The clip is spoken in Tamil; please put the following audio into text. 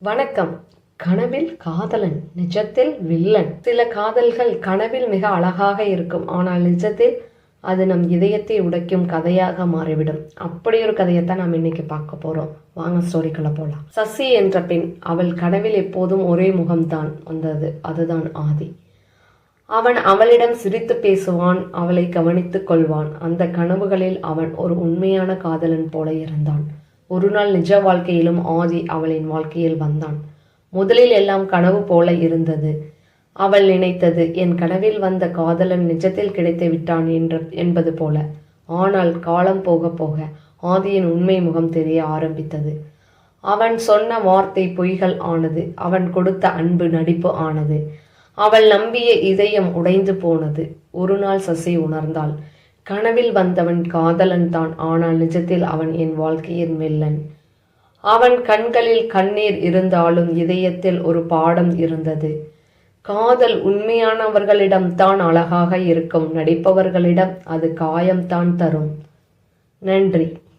வணக்கம். கனவில் காதலன், நிஜத்தில் வில்லன். சில காதல்கள் கனவில் மிக அழகாக இருக்கும், ஆனால் நிஜத்தில் அது நம் இதயத்தை உடைக்கும் கதையாக மாறிவிடும். அப்படி ஒரு கதையைத்தான் நாம் இன்னைக்கு பார்க்க போறோம். வாங்க ஸ்டோரிக்குள்ள போலாம். சசி என்ற பெண், அவள் கனவில் எப்போதும் ஒரே முகம்தான் வந்தது. அதுதான் ஆதி. அவன் அவளிடம் சிரித்து பேசுவான், அவளை கவனித்துக் கொள்வான். அந்த கனவுகளில் அவன் ஒரு உண்மையான காதலன் போல இருந்தான். ஒரு நாள் நிஜ வாழ்க்கையிலும் ஆதி அவளின் வாழ்க்கையில் வந்தான். முதலில் எல்லாம் கனவு போல இருந்தது. அவள் நினைத்தது, என் கனவில் வந்த காதலன் நிஜத்தில் கிடைத்து விட்டான் என்பது போல. ஆனால் காலம் போக போக ஆதியின் உண்மை முகம் தெரிய ஆரம்பித்தது. அவன் சொன்ன வார்த்தை பொய்கள் ஆனது. அவன் கொடுத்த அன்பு நடிப்பு ஆனது. அவள் நம்பிய இதயம் உடைந்து போனது. ஒரு நாள் சசி உணர்ந்தாள், கனவில் வந்தவன் காதலன் தான், ஆனால் நிஜத்தில் அவன் என் வாழ்க்கையின் வில்லன். அவன் கண்களில் கண்ணீர் இருந்தாலும் இதயத்தில் ஒரு பாடம் இருந்தது. காதல் உண்மையானவர்களிடம் தான் அழகாக இருக்கும், நடிப்பவர்களிடம் அது காயம்தான் தரும். நன்றி.